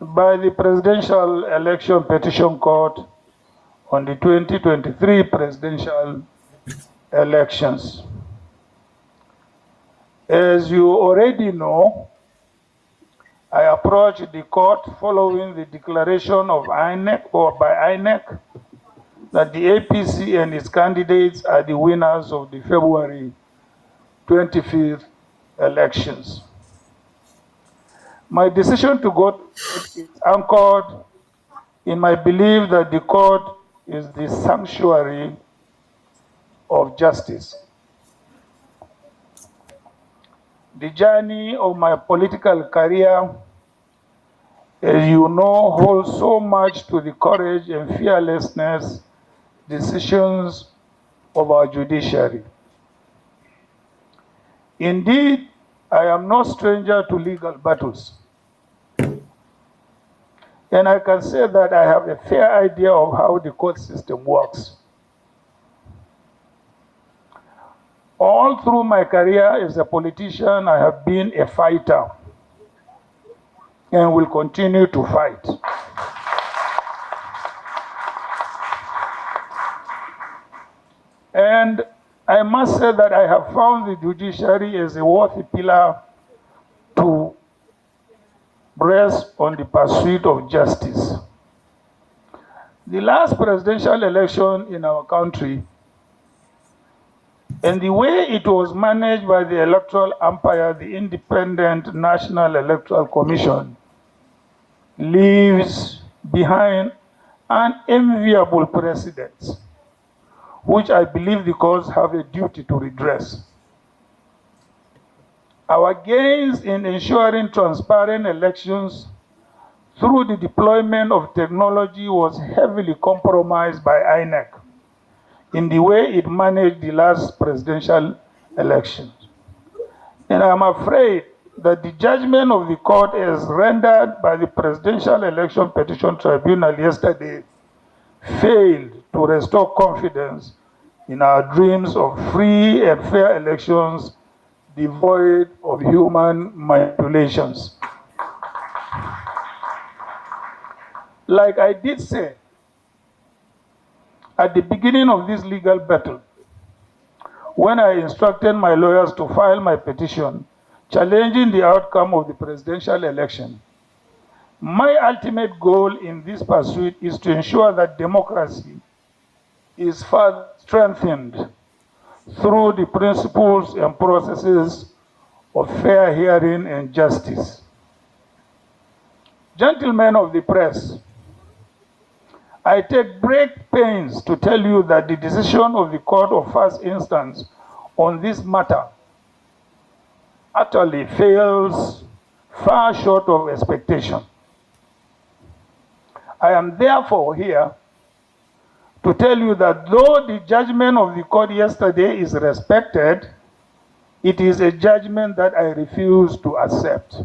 by the Presidential Election Petition Court on the 2023 presidential elections. As you already know, I approached the court following the declaration of INEC or by INEC that the APC and its candidates are the winners of the February 25th elections. My decision to go is anchored in my belief that the court is the sanctuary of justice. The journey of my political career, as you know, holds so much to the courage and fearlessness decisions of our judiciary. Indeed, I am no stranger to legal battles. And I can say that I have a fair idea of how the court system works. All through my career as a politician, I have been a fighter and will continue to fight. And I must say that I have found the judiciary as a worthy pillar to rest on the pursuit of justice. The last presidential election in our country and the way it was managed by the electoral umpire, the Independent National Electoral Commission, leaves behind an enviable precedent, which I believe the courts have a duty to redress. Our gains in ensuring transparent elections through the deployment of technology was heavily compromised by INEC in the way it managed the last presidential elections. And I'm afraid that the judgment of the court as rendered by the Presidential Election Petition Tribunal yesterday failed to restore confidence in our dreams of free and fair elections devoid of human manipulations. Like I did say at the beginning of this legal battle, when I instructed my lawyers to file my petition challenging the outcome of the presidential election, my ultimate goal in this pursuit is to ensure that democracy is further strengthened through the principles and processes of fair hearing and justice. Gentlemen of the press, I take great pains to tell you that the decision of the court of first instance on this matter utterly fails far short of expectation. I am therefore here to tell you that though the judgment of the court yesterday is respected, it is a judgment that I refuse to accept.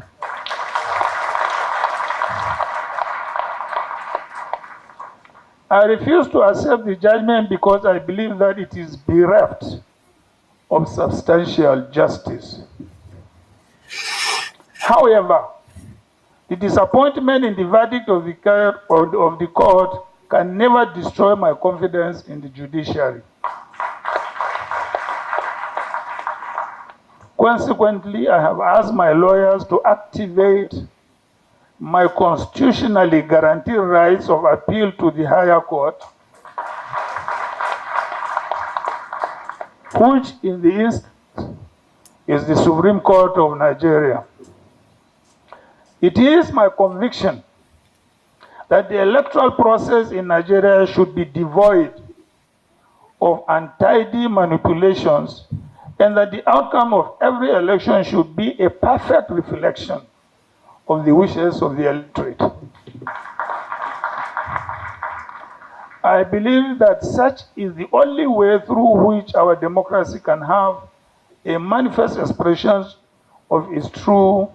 I refuse to accept the judgment because I believe that it is bereft of substantial justice. However, the disappointment in the verdict of the court can never destroy my confidence in the judiciary. Consequently, I have asked my lawyers to activate my constitutionally guaranteed rights of appeal to the higher court, which in the instance is the Supreme Court of Nigeria. It is my conviction that the electoral process in Nigeria should be devoid of untidy manipulations and that the outcome of every election should be a perfect reflection of the wishes of the electorate. I believe that such is the only way through which our democracy can have a manifest expression of its true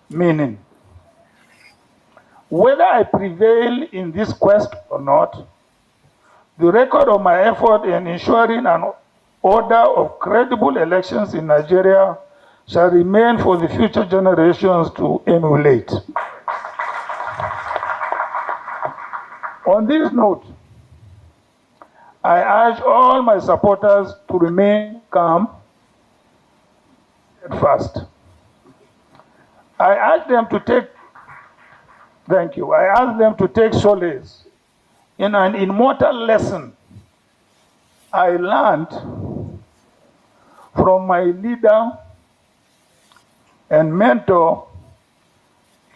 meaning. Whether I prevail in this quest or not, the record of my effort in ensuring an order of credible elections in Nigeria shall remain for the future generations to emulate. On this note, I urge all my supporters to remain calm and fast. I ask them to take solace in an immortal lesson I learned from my leader and mentor,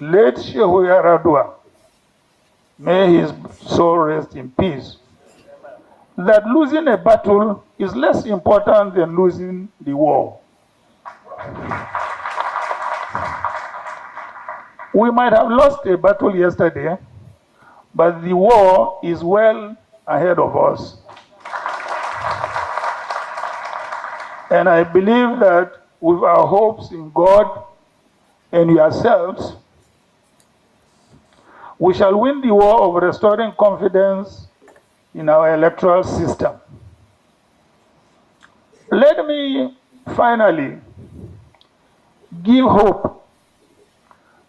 late Shehu Yaradua. May his soul rest in peace. That losing a battle is less important than losing the war. We might have lost a battle yesterday, but the war is well ahead of us. And I believe that with our hopes in God and yourselves, we shall win the war of restoring confidence in our electoral system. Let me finally give hope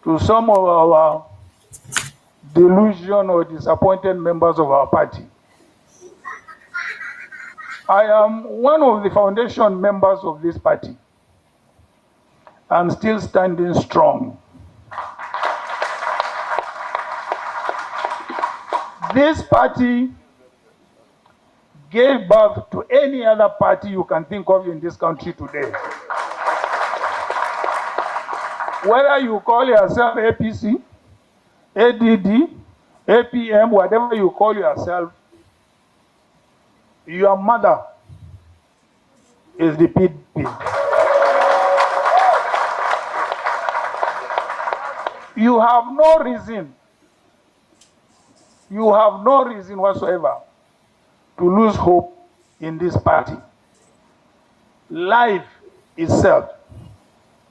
to some of our delusioned or disappointed members of our party. I am one of the foundation members of this party. I'm still standing strong. This party gave birth to any other party you can think of in this country today. Whether you call yourself APC, ADD, APM, whatever you call yourself, your mother is the PDP. You have no reason whatsoever to lose hope in this party. Life itself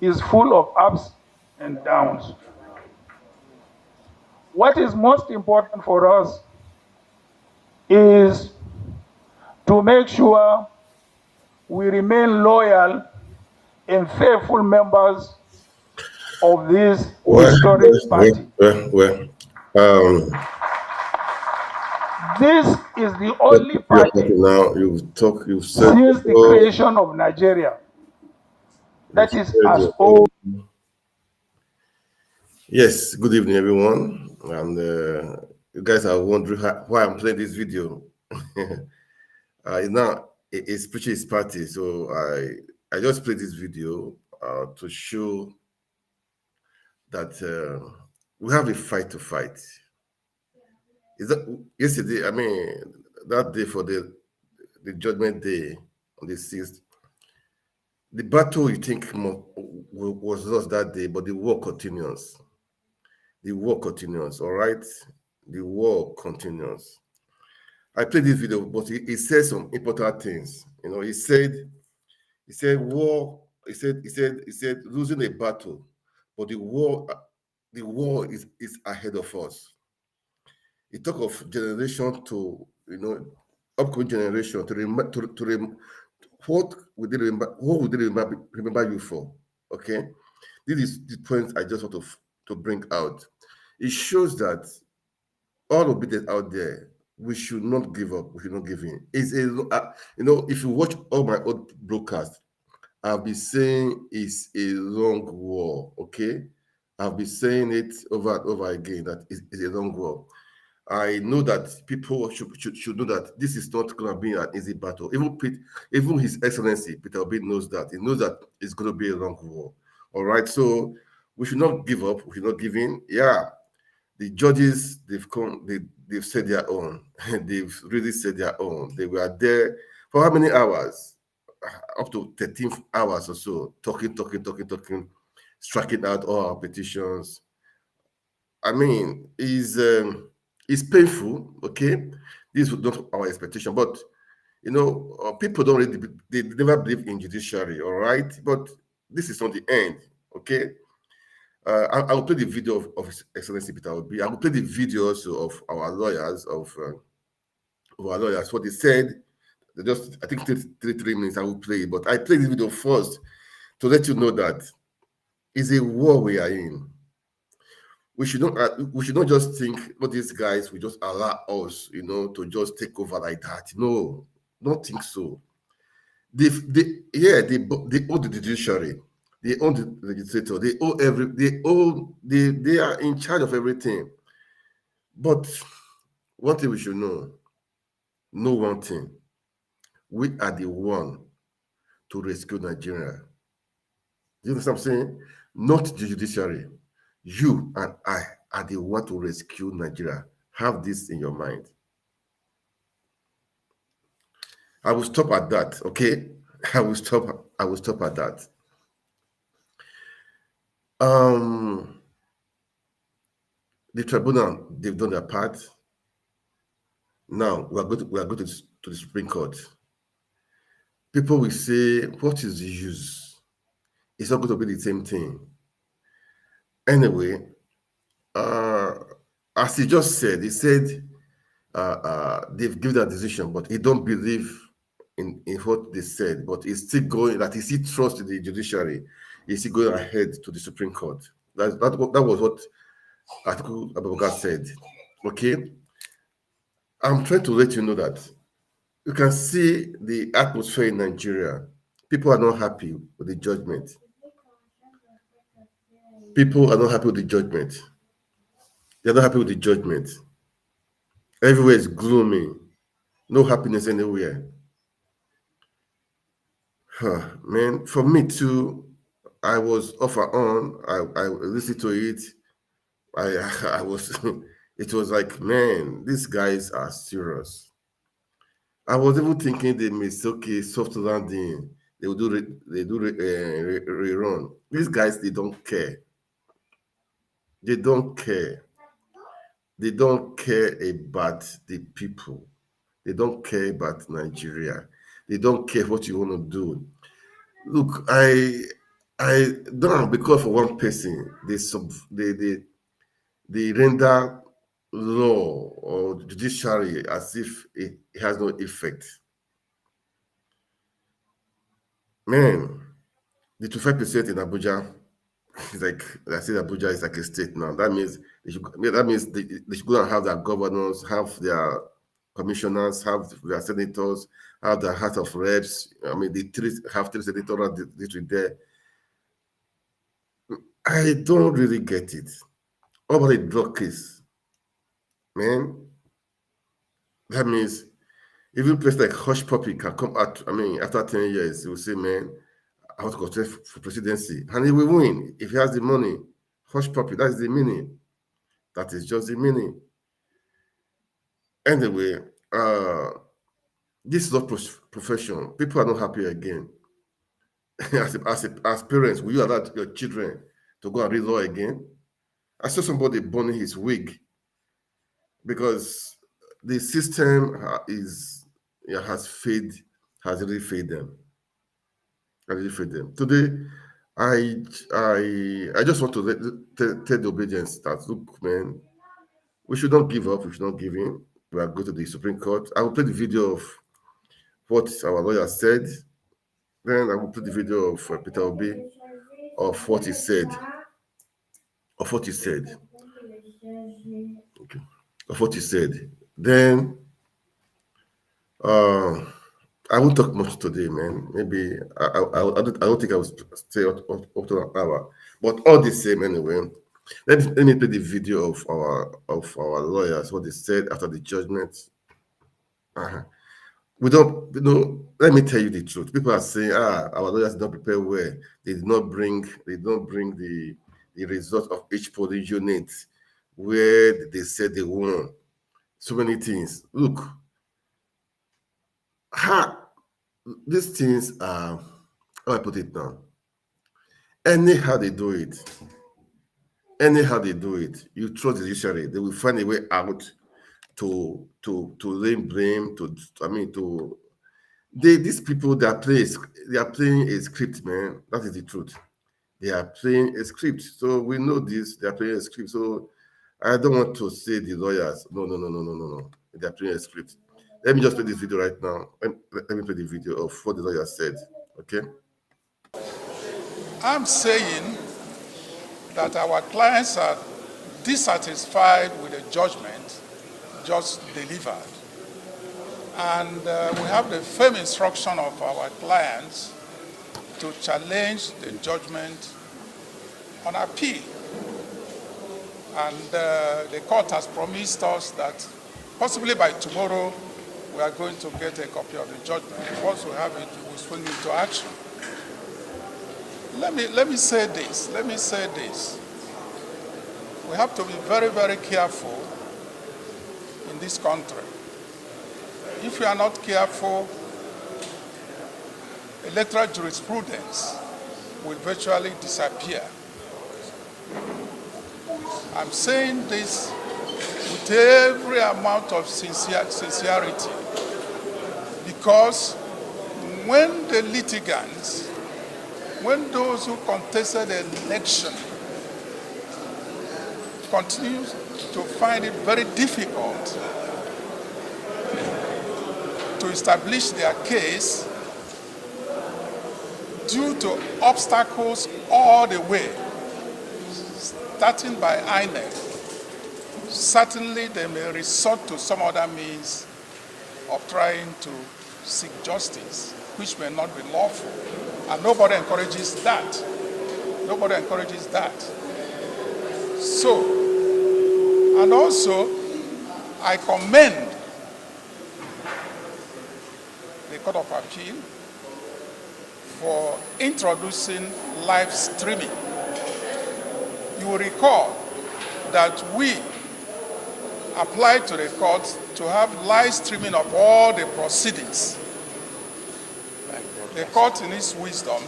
is full of ups and downs. What is most important for us is to make sure we remain loyal and faithful members of this historic party. This is the only party since the creation of Nigeria that is as old. Yes, good evening, everyone. And you guys are wondering why I'm playing this video. Now it's preaching party, so I just played this video to show that we have a fight to fight. Is that yesterday? I mean, that day for the judgment day on the 6th. The battle you think was lost that day, but the war continues. The war continues, all right? The war continues. I played this video, but he said some important things. You know, he said war, he said losing a battle, but the war is ahead of us. He talked of generation to, upcoming generation what we did remember you for. Okay, this is the point I just want to bring out. It shows that all obedience out there, we should not give up. We should not give in. It's if you watch all my old broadcasts, I'll be saying it's a long war. Okay, I'll be saying it over and over again that it's a long war. I know that people should know that this is not going to be an easy battle. Even His Excellency Peter Obi knows that. He knows that it's going to be a long war. All right, so we should not give up. We should not give in. Yeah, the judges, they've said their own. They've really said their own. They were there for how many hours? Up to 13 hours or so, talking, striking out all our petitions. I mean, it's painful, okay? This was not our expectation, but people don't really, they never believe in judiciary, all right? But this is not the end, okay? I will play the video of His Excellency Peter Obi. I will play the video also of our lawyers, what they said. Just, I think 3 minutes I will play it, but I play this video first to let you know that it's a war we are in. we should not just think, "Well, these guys will just allow us, to just take over like that." No, don't think so. They own the judiciary, they own the legislature, they are in charge of everything. But one thing we should know one thing: we are the one to rescue Nigeria. You know what I'm saying? Not the judiciary. You and I are the one to rescue Nigeria. Have this in your mind. I will stop at that, okay? I will stop at that. The tribunal, they've done their part. Now we are going to the Supreme Court. People will say, what is the use? It's not going to be the same thing. Anyway, as he just said, they've given that decision, but he don't believe in what they said, but he's still going, that he still trusts in the judiciary. He's still going ahead to the Supreme Court. That was what Atiku Abubakar said. Okay? I'm trying to let you know that you can see the atmosphere in Nigeria. People are not happy with the judgment. People are not happy with the judgment. They're not happy with the judgment. Everywhere is gloomy. No happiness anywhere. Man, for me too, I was off and on. I listened to it. I was, it was like, man, these guys are serious. I was even thinking they may say, okay, soft landing. They will rerun. These guys, they don't care. They don't care. They don't care about the people. They don't care about Nigeria. They don't care what you want to do. Look, I don't, because for one person, they render law or judiciary as if it has no effect. Man, the 25% in Abuja is like, I said, Abuja is like a state now. That means they should go and have their governors, have their commissioners, have their senators, have their House of Reps. I mean, have three senatorial district there. I don't really get it. What about the drug case? Man, that means even place like Hush Puppy can come out. I mean, after 10 years, he will say, man, I want to contest for presidency. And he will win if he has the money. Hush Puppy, that's the meaning. That is just the meaning. Anyway, this is not profession. People are not happy again. as parents, will you allow your children to go and read law again? I saw somebody burning his wig because the system has really failed them. Today, I just want to tell the obedience that, look, man, we should not give up. We should not give in. We are going to the Supreme Court. I will play the video of what our lawyer said. Then I will play the video of Peter Obi of what he said. Of what he said. Okay. Of what he said. Then I won't talk much today, man. Maybe I don't think I will stay up to an hour. But all the same, anyway. Let me play the video of our lawyers, what they said after the judgment. We don't, let me tell you the truth. People are saying, our lawyers did not prepare well. They did not bring the result of each polling unit where they said they won. So many things. Look, these things are, how I put it now. Anyhow they do it, you trust the judiciary, they will find a way out to lay blame, these people, they are playing a script, man. That is the truth. They are playing a script. So we know this, they are playing a script. So I don't want to say the lawyers. No. They are playing a script. Let me just play this video right now. Let me play the video of what the lawyer said. Okay? I'm saying that our clients are dissatisfied with the judgment just delivered. And we have the firm instruction of our clients to challenge the judgment on appeal. And the court has promised us that possibly by tomorrow we are going to get a copy of the judgment. Once we have it, we will swing into action. Let me say this. We have to be very, very careful in this country. If we are not careful, electoral jurisprudence will virtually disappear. I'm saying this with every amount of sincerity, because when the litigants, when those who contested the election continue to find it very difficult to establish their case due to obstacles all the way, starting by INEC, certainly they may resort to some other means of trying to seek justice, which may not be lawful. And nobody encourages that. Nobody encourages that. So, and also, I commend the Court of Appeal for introducing live streaming. You will recall that we applied to the court to have live streaming of all the proceedings. The court, in its wisdom,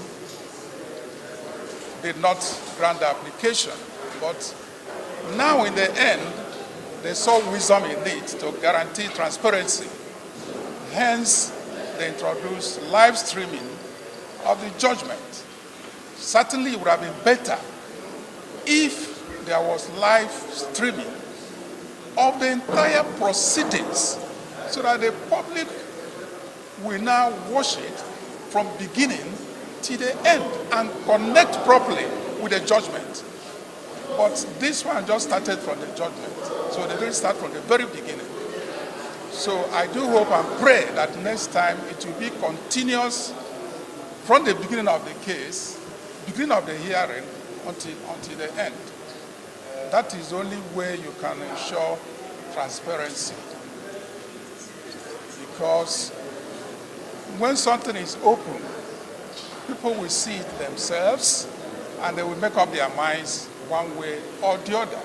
did not grant the application, but now in the end, they saw wisdom in it to guarantee transparency. Hence, they introduced live streaming of the judgment. Certainly, it would have been better if there was live streaming of the entire proceedings so that the public will now watch it from beginning to the end and connect properly with the judgment. But this one just started from the judgment, so they didn't start from the very beginning. So I do hope and pray that next time it will be continuous from the beginning of the case, beginning of the hearing, until the end. That is the only way you can ensure transparency. Because when something is open, people will see it themselves and they will make up their minds one way or the other.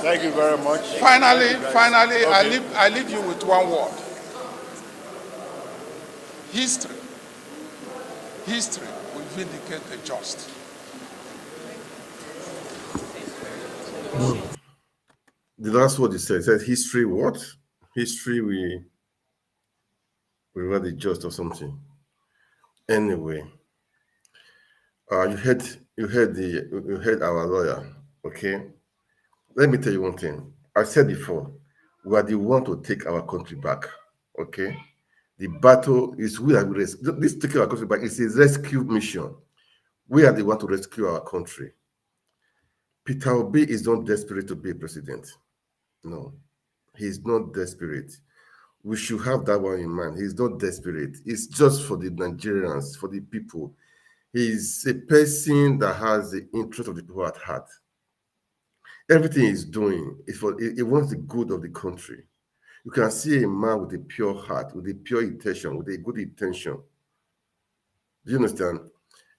Thank you very much. Finally, Okay. I leave you with one word. History. History will vindicate the just. The last word you said history what? History we read the just or something. Anyway, you heard our lawyer, okay? Let me tell you one thing. I said before, we are the one to take our country back, okay? The battle is we are this taking our country back is a rescue mission. We are the one to rescue our country. Peter Obi is not desperate to be a president. No, he's not desperate. We should have that one in mind. He's not desperate. It's just for the Nigerians, for the people. He's a person that has the interest of the people at heart. Everything he's doing is for he wants the good of the country. You can see a man with a pure heart, with a pure intention, with a good intention. Do you understand?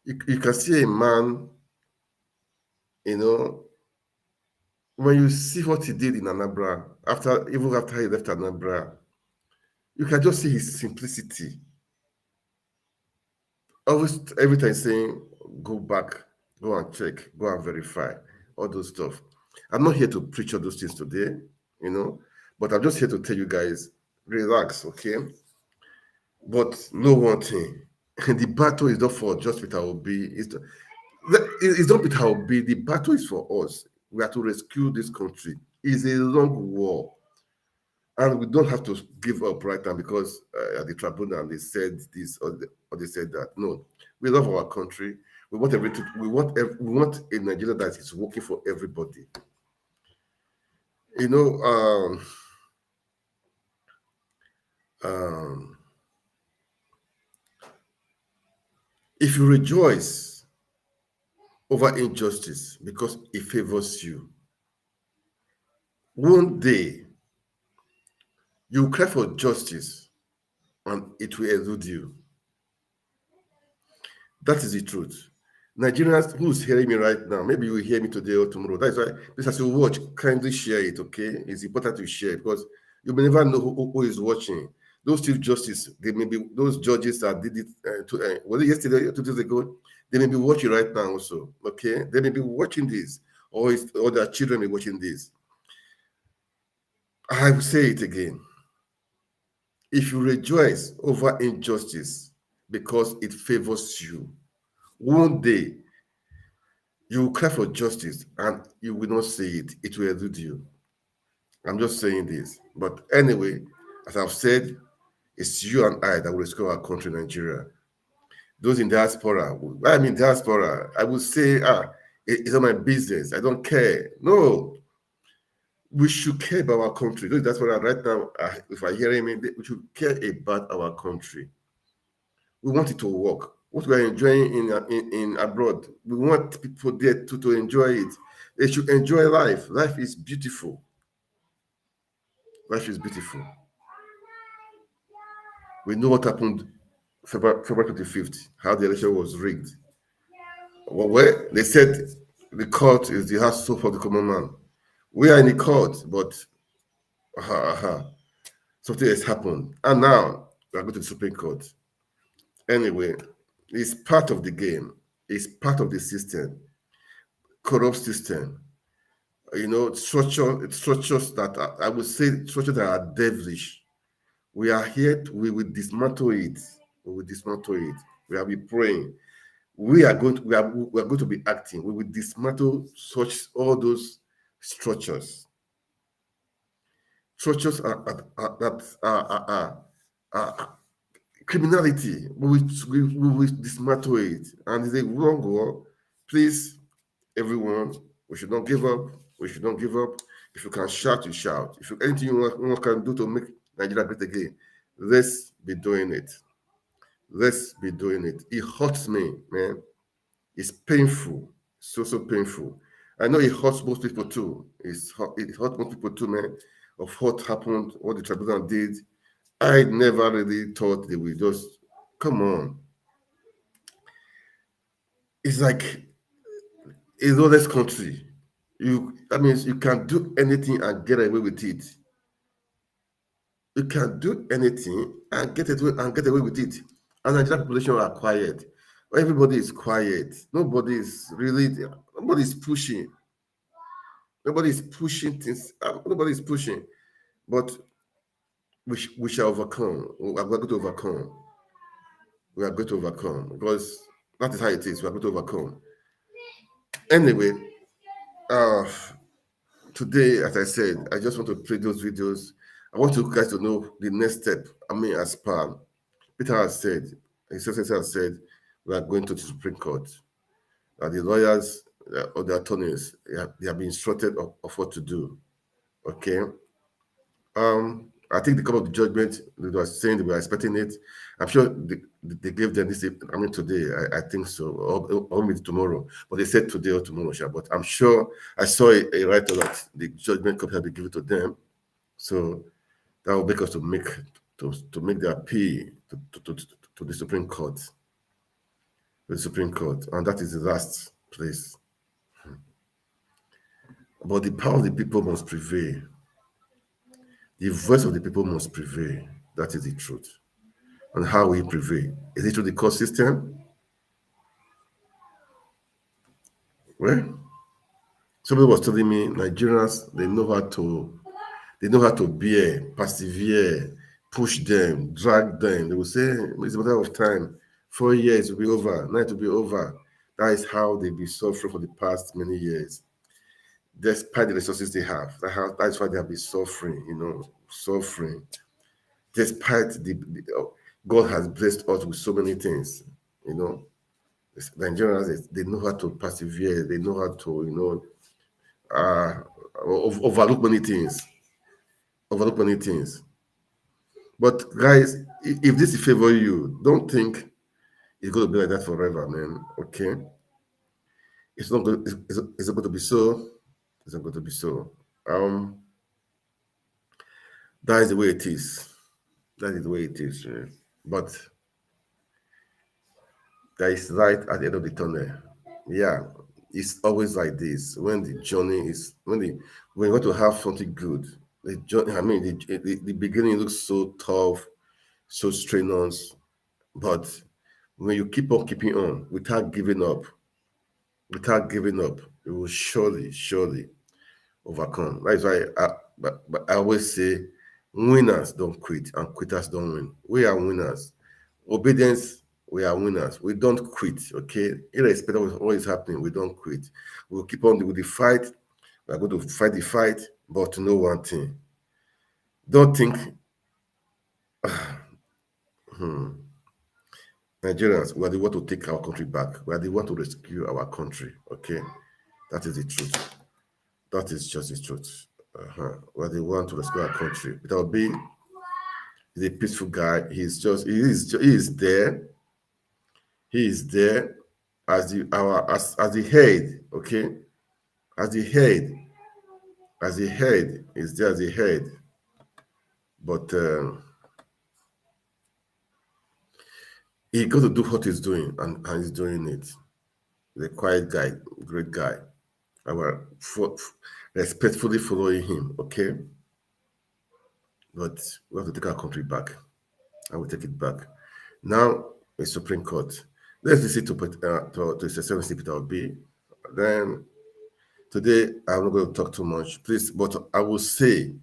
You can see a man, when you see what he did in Anambra, even after he left Anambra, you can just see his simplicity. Always, every time saying, go back, go and check, go and verify, all those stuff. I'm not here to preach all those things today, but I'm just here to tell you guys, relax, okay? But know one thing, the battle is not for just Peter Obi. It's not Peter Obi. The battle is for us. We are to rescue this country. It's a long war. And we don't have to give up right now because at the tribunal they said this or they said that. No, we love our country. We want we want a Nigeria that is working for everybody. You know, if you rejoice over injustice because it favors you, one day you cry for justice and it will elude you. That is the truth. Nigerians who's hearing me right now, maybe you will hear me today or tomorrow. That's why this, as you watch, kindly share it, okay? It's important to share because you may never know who is watching. Those chief justice, they may be those judges that did it was it yesterday or 2 days ago? They may be watching right now also, okay? They may be watching this, or their children may be watching this. I will say it again. If you rejoice over injustice because it favors you, one day you will cry for justice and you will not see it. It will elude you. I'm just saying this. But anyway, as I've said, it's you and I that will restore our country, Nigeria. Those in diaspora, diaspora, I would say, it's not my business. I don't care. No, we should care about our country. Those in diaspora right now, if I hear me, we should care about our country. We want it to work. What we are enjoying in abroad, we want people there to enjoy it. They should enjoy life. Life is beautiful. Life is beautiful. We know what happened February 25th, how the election was rigged. Well, they said the court is the house soap of the common man. We are in the court, but something has happened. And now we are going to the Supreme Court. Anyway, it's part of the game. It's part of the system, corrupt system. You know, structures that I would say structures that are devilish. We are here. We will dismantle it. We will dismantle it. We are be praying. We are going to be acting. We will dismantle all those structures. Structures are criminality. We will dismantle it. And it's a wrong war. Please, everyone, we should not give up. We should not give up. If you can shout, you shout. If anything you can do to make Nigeria great again, let's be doing it. Let's be doing it. It hurts me, man. It's painful. So painful. I know it hurts most people too. It hurts most people too, man, of what happened, what the tribunal did. I never really thought they would just come on. It's like a lawless country. You can do anything and get away with it. You can do anything and get away with it. And Nigerian population are quiet. Everybody is quiet. Nobody's pushing. Nobody's pushing things. Nobody's pushing. But we shall overcome. We are going to overcome. We are going to overcome because that is how it is. We are going to overcome. Anyway, today, as I said, I just want to play those videos. I want you guys to know the next step. As per Peter has said, his successor has said, we are going to the Supreme Court. The lawyers or the attorneys, they have been instructed of what to do. Okay. I think the couple of the judgment they were saying they were expecting it. I'm sure they gave them this. Today. I think so, or maybe tomorrow. But they said today or tomorrow. But I'm sure I saw a writer that the judgment copy had been given to them. So that will make us to make the appeal to the Supreme Court. The Supreme Court, and that is the last place. But the power of the people must prevail. The voice of the people must prevail. That is the truth. And how we prevail? Is it through the court system? Well, somebody was telling me Nigerians, they know how to bear, persevere, push them, drag them. They will say it's a matter of time. 4 years will be over, 9 will be over. That is how they've been suffering for the past many years. Despite the resources they have. That's why they have been suffering, suffering. Despite God has blessed us with so many things, Nigerians, they know how to persevere. They know how to, overlook many things. Overlook many things. But guys, if this favor you, don't think it's going to be like that forever, man. Okay, it's not going. It's not going to be so. It's not going to be so. That is the way it is. That is the way it is. But there is light at the end of the tunnel. Yeah, it's always like this. When the journey is when you want to have something good, the journey. I mean, the beginning looks so tough, so strenuous, but when you keep on keeping on without giving up, you will surely overcome. That's why but I always say, winners don't quit and quitters don't win. We are winners. Obedience, we are winners. We don't quit, okay? Irrespective of what is happening, we don't quit. We'll keep on with the fight. We're going to fight the fight, but to know one thing. Don't think, Nigerians, we are the one to take our country back. We are the one to rescue our country, okay? That is the truth. That is just the truth. We are the one to rescue our country. Peter Obi is a peaceful guy. He is there. He is there as the head, okay? As the head. He's there as the head. But he got to do what he's doing, and he's doing it. The quiet guy, great guy. I will respectfully following him, okay? But we have to take our country back. I will take it back. Now, the Supreme Court. Let's listen to His Excellency Peter Obi. Then, today, I'm not going to talk too much, please, but I will say,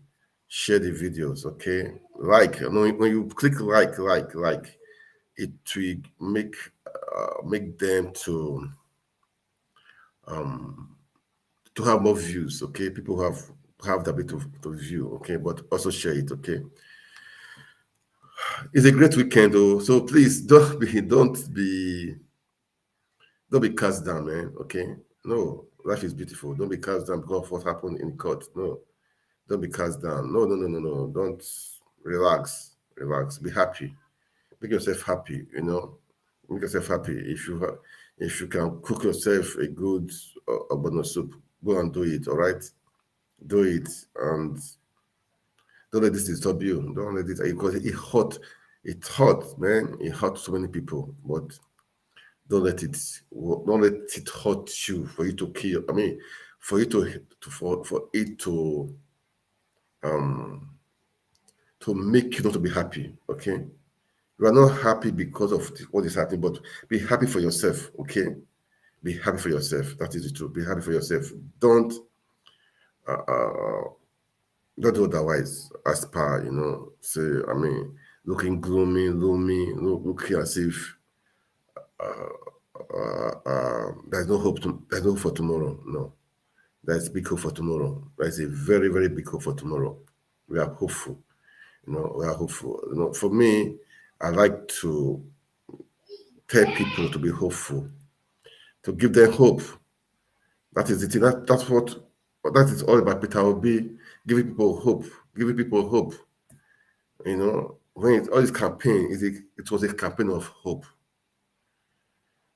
share the videos, okay? When you click like, it will make them to have more views, okay? People have the ability to view, okay? But also share it, okay? It's a great weekend, though. So please don't be cast down, man. Okay? No, life is beautiful. Don't be cast down because of what happened in court. No, don't be cast down. No. Don't relax. Be happy. Make yourself happy. Make yourself happy. If you can cook yourself a good ogbono soup, go and do it. All right, do it, and don't let this disturb you. Don't let it, because it hurt. It hurt, man. It hurt so many people. But don't let it hurt you for you to kill. I mean, for you for it to make you not to be happy. Okay, you are not happy because of what is happening, but be happy for yourself. Okay, be happy for yourself. That is the truth. Be happy for yourself. Don't do otherwise. Aspire, say, I mean, looking gloomy, looking as if there's no hope for tomorrow. No, there's big hope for tomorrow. There's a very, very big hope for tomorrow. We are hopeful. We are hopeful. For me, I like to tell people to be hopeful, to give them hope. That is the thing. That is all about Peter Obi, giving people hope. When all this campaign it was a campaign of hope.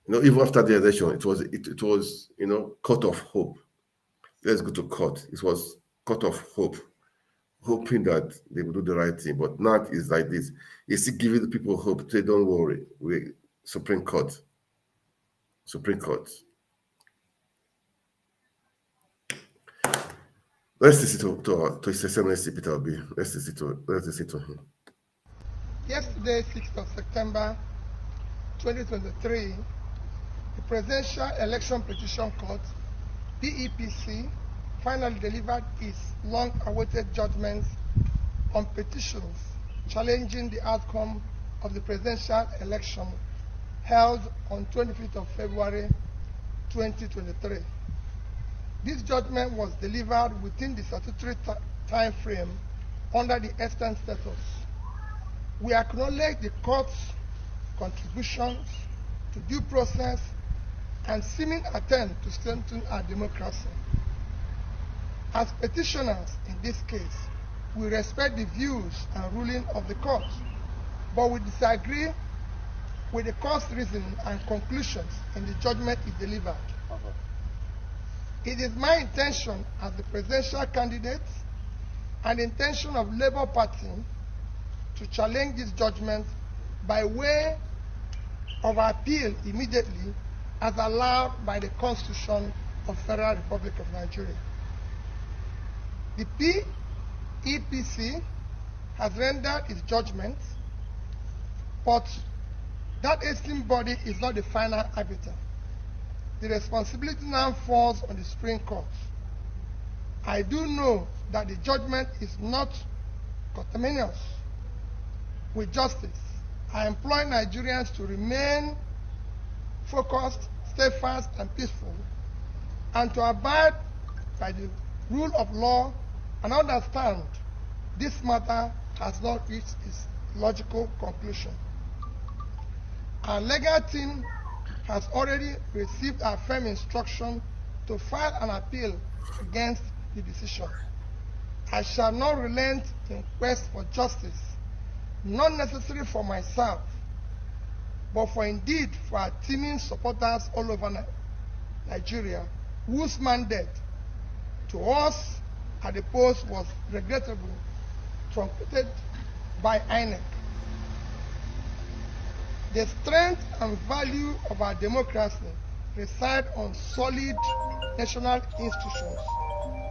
Even after the election, it was court of hope. Let's go to court. It was court of hope, hoping that they will do the right thing. But now it's like this. It's still giving the people hope. Say, don't worry. Supreme Court. Let's listen to His Excellency Peter Obi. Let's listen to him. Yesterday, 6th of September 2023, the Presidential Election Petition Court, PEPC, finally delivered its long-awaited judgments on petitions challenging the outcome of the presidential election held on 25th of February 2023. This judgment was delivered within the statutory time frame under the extant status. We acknowledge the court's contributions to due process and seeming attempt to strengthen our democracy. As petitioners in this case, we respect the views and ruling of the court, but we disagree with the court's reasoning and conclusions in the judgment it delivered. It is my intention as the presidential candidate and the intention of Labour Party to challenge this judgment by way of appeal immediately as allowed by the Constitution of Federal Republic of Nigeria. The PEPC has rendered its judgment, but that esteemed body is not the final arbiter. The responsibility now falls on the Supreme Court. I do know that the judgment is not conterminous with justice. I implore Nigerians to remain focused, steadfast, and peaceful, and to abide by the rule of law and understand this matter has not reached its logical conclusion. Our legal team has already received our firm instruction to file an appeal against the decision. I shall not relent in quest for justice, not necessarily for myself, but for indeed for our teeming supporters all over Nigeria, whose mandate to us at the post was regrettably truncated by INEC. The strength and value of our democracy reside on solid national institutions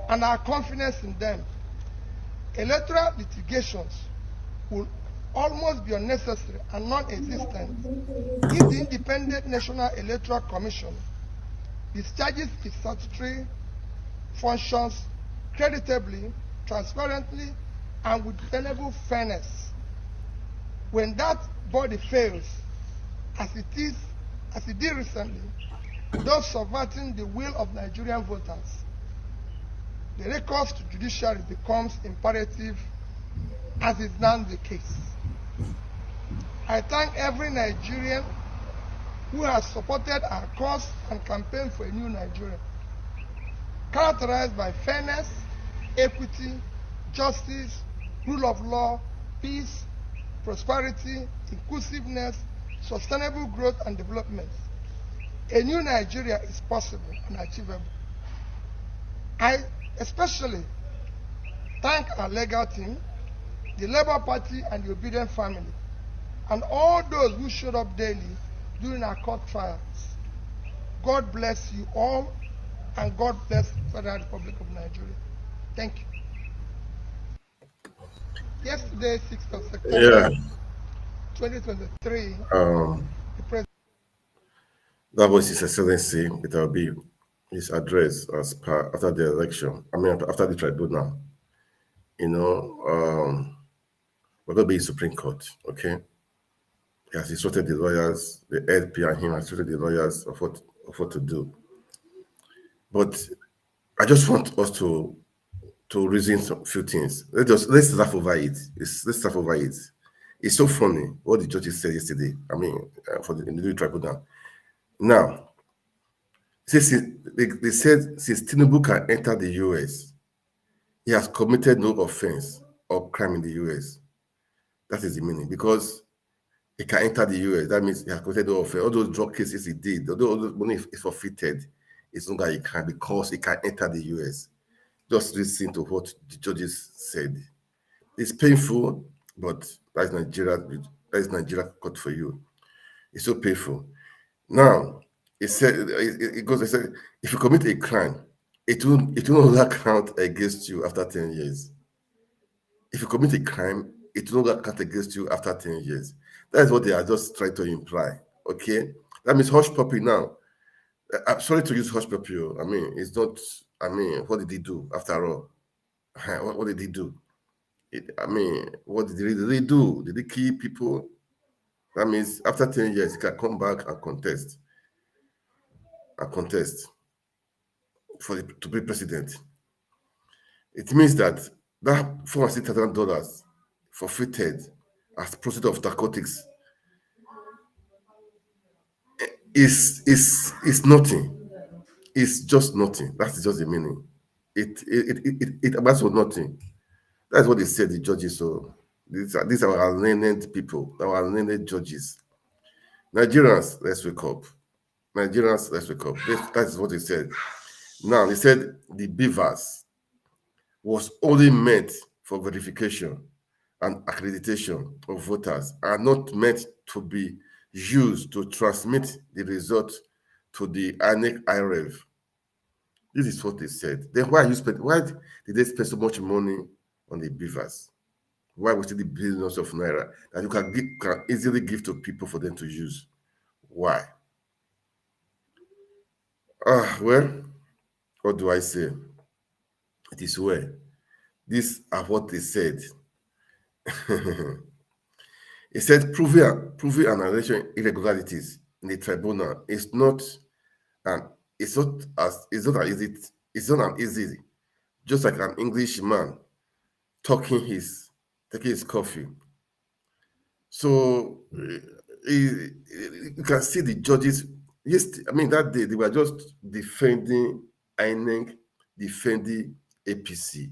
and our confidence in them. Electoral litigations will almost be unnecessary and non-existent if the Independent National Electoral Commission discharges its statutory functions creditably, transparently, and with tenable fairness. When that body fails, as it did recently, thus subverting the will of Nigerian voters, the recourse to judiciary becomes imperative, as is now the case. I thank every Nigerian who has supported our cause and campaigned for a new Nigeria, characterized by fairness, equity, justice, rule of law, peace, prosperity, inclusiveness, sustainable growth and development. A new Nigeria is possible and achievable. I especially thank our legal team, the Labour Party and the obedient family, and all those who showed up daily during our court trials. God bless you all, and God bless the Federal Republic of Nigeria. Thank you. Yesterday, 6th of September, 2023, the President. That was His Excellency. It will be his address as per after the election. I mean, after the tribunal. You know, we're going to be in Supreme Court, okay? He has instructed the lawyers, the LP and him has instructed the lawyers of what to do. But I just want us to reason some few things. Let's laugh over it. Let's laugh over it. It's so funny what the judges said yesterday. I mean, in the new tribunal. Now, they said since Tinubu can enter the US, he has committed no offense or crime in the US. That is the meaning, because he can enter the US. That means he has committed no offense. All those drug cases he did, although all those money is forfeited, it's not that he can, because he can enter the US. Just listen to what the judges said. It's painful, but that's Nigeria. That is Nigeria court for you. It's so painful. Now, it said, it said, if you commit a crime, it will not count against you after 10 years. If you commit a crime, it will not count against you after 10 years. That is what they are just trying to imply. Okay? That means hush puppy now. I'm sorry to use hush puppy. I mean, it's not, I mean, what did he do after all? What did he do? What did they do? Did he kill people? That means after 10 years, he can come back and contest. To be president. It means that $460,000 forfeited as proceeds of narcotics is nothing. It's just nothing. That's just the meaning. It amounts to nothing. That's what they said, the judges. So these are our learned people, our learned judges. Nigerians, let's wake up. Nigerians, let's wake up. That is what they said. Now, they said the beavers was only meant for verification and accreditation of voters, are not meant to be used to transmit the result to the INEC IREV. This is what they said. Then why did they spend so much money on the beavers? Why was it the billions of naira that you can easily give to people for them to use? Why? Well, what do I say? It is well. These are what they said. It said proving an election irregularities in the tribunal is not an it's not as it's not an easy, just like an Englishman taking his coffee. So you can see the judges. Yes, I mean that day they were just defending INEC, defending APC.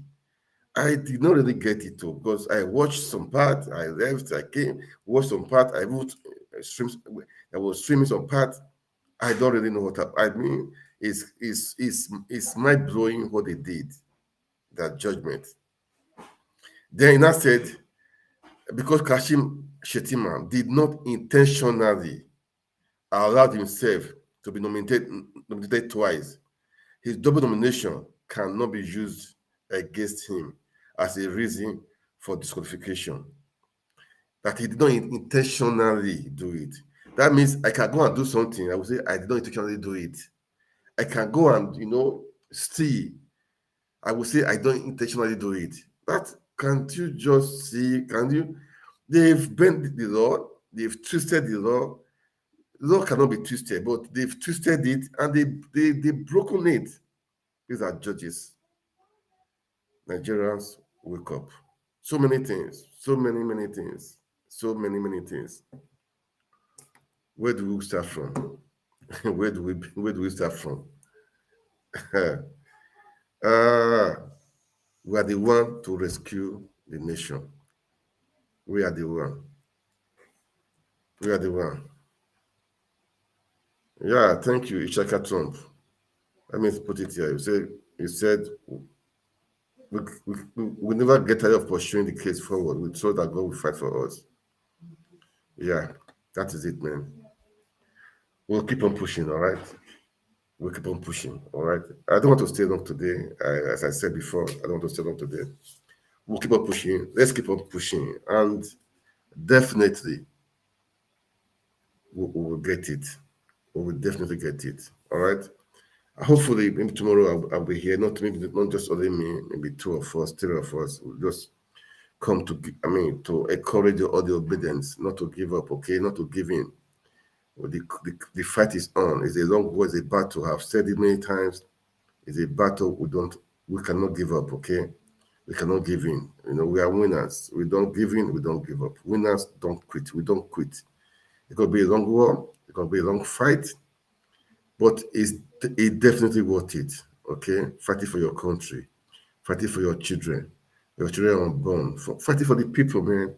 I did not really get it too because I watched some part, I left, I came, watched some part, I moved, streams, I was streaming some part. I don't really know what happened. I mean, it's mind blowing what they did, that judgment. Then I said, because Kashim Shettima did not intentionally allow himself to be nominated twice, his double nomination cannot be used against him as a reason for disqualification. That he did not intentionally do it. That means I can go and do something. I would say I did not intentionally do it. I can go and steal. I would say I don't intentionally do it. That can't you just see? Can you? They've bent the law. They've twisted the law. The law cannot be twisted, but they've twisted it and they've broken it. These are judges. Nigerians, wake up. So many things. So many things. So many things. Where do we start from? where do we start from? We are the one to rescue the nation. We are the one. We are the one. Yeah, thank you, Ishaka Trump. Let me put it here. You said we never get tired of pursuing the case forward. We thought that God will fight for us. Yeah, that is it, man. We'll keep on pushing, all right? We'll keep on pushing, all right? I don't want to stay long today. As I said before, I don't want to stay long today. We'll keep on pushing. Let's keep on pushing. And definitely, we will get it. We will definitely get it, all right? Hopefully, maybe tomorrow I'll be here. Not just only me, maybe 2 of us, 3 of us. We'll just come to encourage all the obedience, not to give up, okay? Not to give in. Well, the fight is on. It's a long war, it's a battle. I've said it many times. It's a battle. We cannot give up, okay? We cannot give in. We are winners. We don't give in, we don't give up. Winners don't quit. We don't quit. It could be a long war, it could be a long fight, but it's definitely worth it, okay? Fighting for your country, fighting for your children unborn, fighting for the people, man.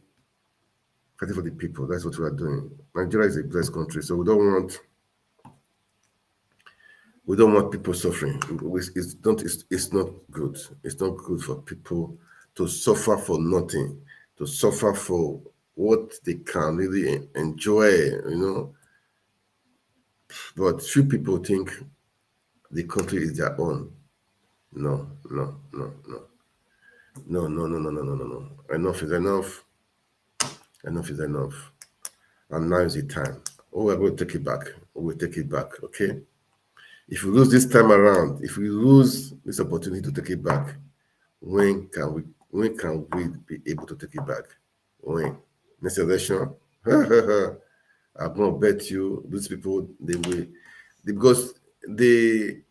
Fighting for the people. That's what we are doing. Nigeria is a blessed country, so we don't want people suffering. It's not good. It's not good for people to suffer for nothing, to suffer for what they can really enjoy, But few people think the country is their own. No. Enough is enough. Enough is enough. And now is the time. We're going to take it back. We'll take it back, okay? If we lose this time around, if we lose this opportunity to take it back, when can we be able to take it back? When? Next election? I'm going to bet you these people, because they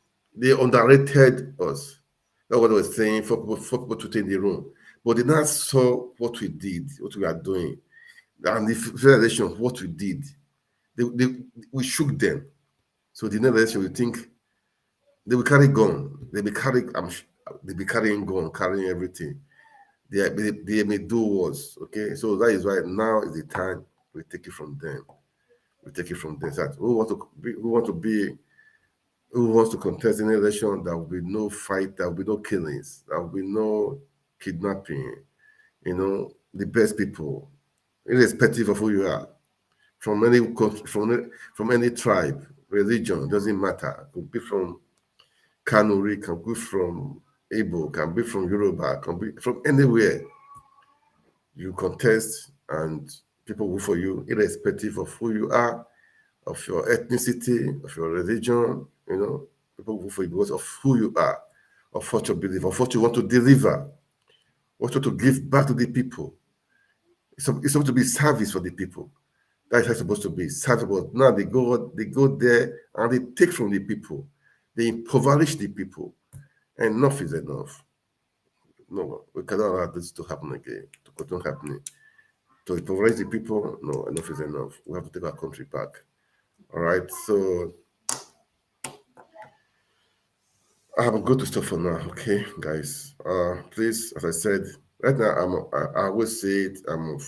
underrated us. That's what I was saying for people to take the room. But they now saw what we did, what we are doing, and the federation, what we did. We shook them. So the next election, we think they will carry gun. They be carry. They be carrying gun, carrying everything. They may do worse. Okay, so that is why now is the time we take it from them. We take it from them. That who wants to contest in an election. There will be no fight. There will be no killings. There will be no kidnapping. You know, the best people, irrespective of who you are, from any country, from any tribe, religion, doesn't matter. Could be from Kanuri, can be from Igbo, can be from Yoruba, can be from anywhere. You contest and people vote for you, irrespective of who you are, of your ethnicity, of your religion. You know, people vote for you because of who you are, of what you believe, of what you want to deliver, what you want to give back to the people. It's supposed to be service for the people. That's how it's supposed to be. Service. But now they go there and they take from the people. They impoverish the people. Enough is enough. No, we cannot allow this to happen again, to continue happening. To impoverish the people, no, enough is enough. We have to take our country back. All right, so I'm going to stop for now, okay, guys. Please, as I said, right now I always say it. I'm on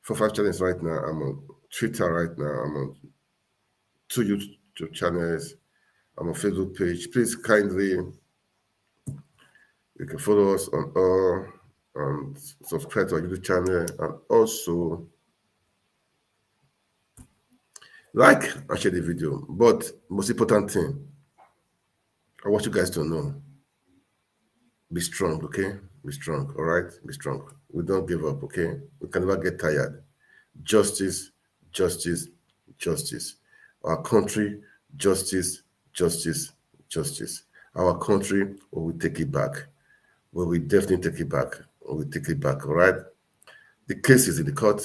4-5 channels right now. I'm on Twitter right now. I'm on 2 YouTube channels. I'm on Facebook page. Please kindly, you can follow us on all and subscribe to our YouTube channel, and also like and share the video. But most important thing, I want you guys to know, be strong, okay? Be strong, all right? Be strong. We don't give up, okay? We can never get tired. Justice, justice, justice. Our country, justice, justice, justice. Our country, we will take it back. We will definitely take it back. We will take it back, all right? The case is in the court.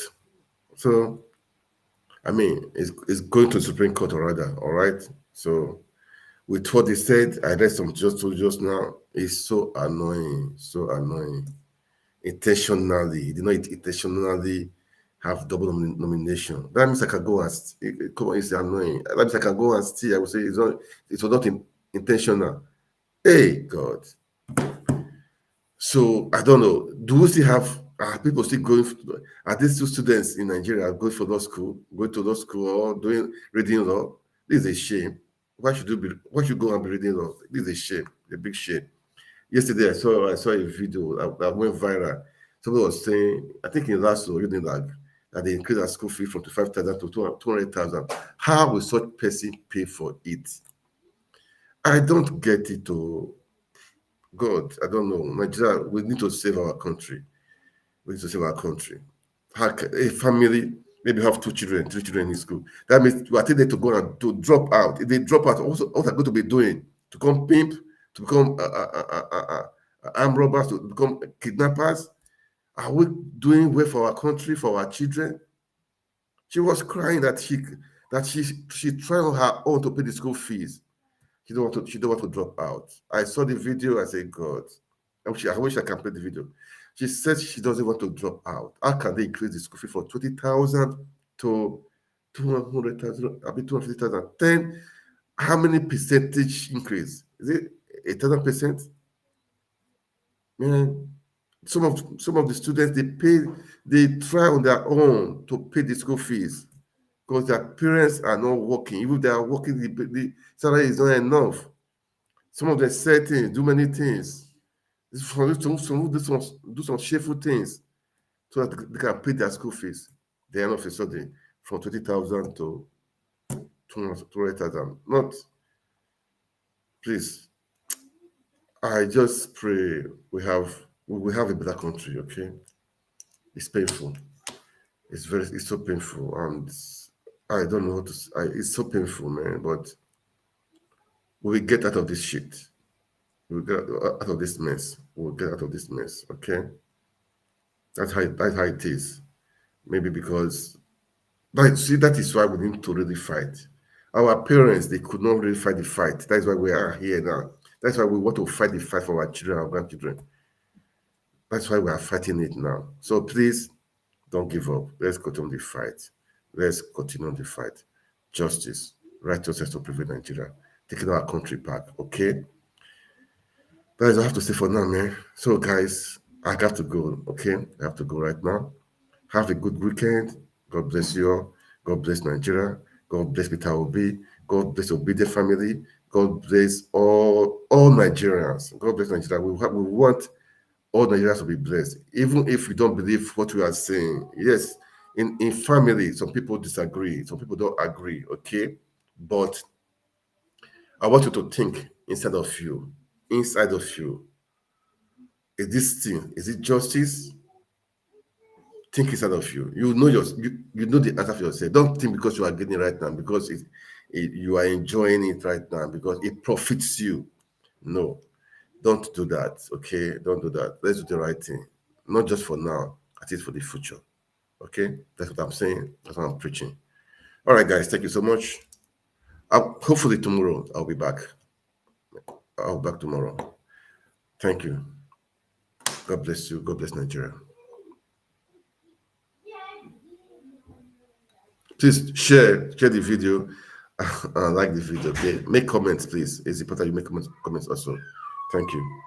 So, I mean, it's going to the Supreme Court, or rather, all right? So, with what they said, I read some just now. It's so annoying, so annoying. Intentionally, you know, intentionally have double nomination. That means I can go and come on, it's annoying. That means I can go and steal. I would say it was not intentional. Hey God. So I don't know. Do we still have people still going? Are these two students in Nigeria going for law school, going to law school, or doing reading law? This is a shame. Why should you go and be reading law? This is a shame, a big shame. Yesterday I saw a video that went viral. Somebody was saying, I think in last year, that they increased our school fee from 25,000 to 200,000. How will such person pay for it? I don't get it. Oh God, I don't know. Nigeria, we need to save our country. We need to save our country. A family maybe have 2 children, 3 children in school. That means you are telling them to go and to drop out. If they drop out, also what are going to be doing? To become pimp, to become armed robbers, to become kidnappers? Are we doing well for our country, for our children? She was crying that she tried on her own to pay the school fees. She don't want to drop out. I saw the video. I said, God, I wish I can play the video. She said she doesn't want to drop out. How can they increase the school fee from 20,000 to 200,000? I mean 250,000. Then how many percentage increase? Is it 1,000%? Man, some of the students they try on their own to pay the school fees because their parents are not working. Even if they are working, the salary is not enough. Some of them say things, do many things. Some do some shameful things so that they can pay their school fees. Then all of a sudden, from 20,000 to 200,000. Not, please. I just pray we have a better country. Okay, it's painful. It's so painful, and I don't know how to. It's so painful, man. But we will get out of this shit. We will get out of this mess. We will get out of this mess. Okay, that's how it is. Maybe because that is why we need to really fight. Our parents, they could not really fight the fight. That's why we are here now. That's why we want to fight the fight for our children, our grandchildren. That's why we are fighting it now. So please don't give up. Let's continue the fight. Let's continue the fight. Justice. righteousness to prevail in Nigeria, taking our country back. Okay, that is all I have to say for now, man. So, guys, I got to go. Okay, I have to go right now. Have a good weekend. God bless you all. God bless Nigeria. God bless Peter Obi. God bless Obedient family. God bless all Nigerians. God bless Nigeria. We want all Nigerians to be blessed, even if we don't believe what we are saying. Yes, in family, some people disagree, some people don't agree. Okay, but I want you to think inside of you. Inside of you, is this thing? Is it justice? Think inside of you. You know the answer for yourself. Don't think because you are getting it right now, because you are enjoying it right now, because it profits you. No, don't do that. Okay, don't do that. Let's do the right thing, not just for now, at least for the future. Okay, that's what I'm saying. That's what I'm preaching. All right, guys, thank you so much. Hopefully tomorrow I'll be back. I'll be back tomorrow. Thank you. God bless you. God bless Nigeria. Please share the video, like the video. Okay, make comments, please. It's important you make comments also. Thank you.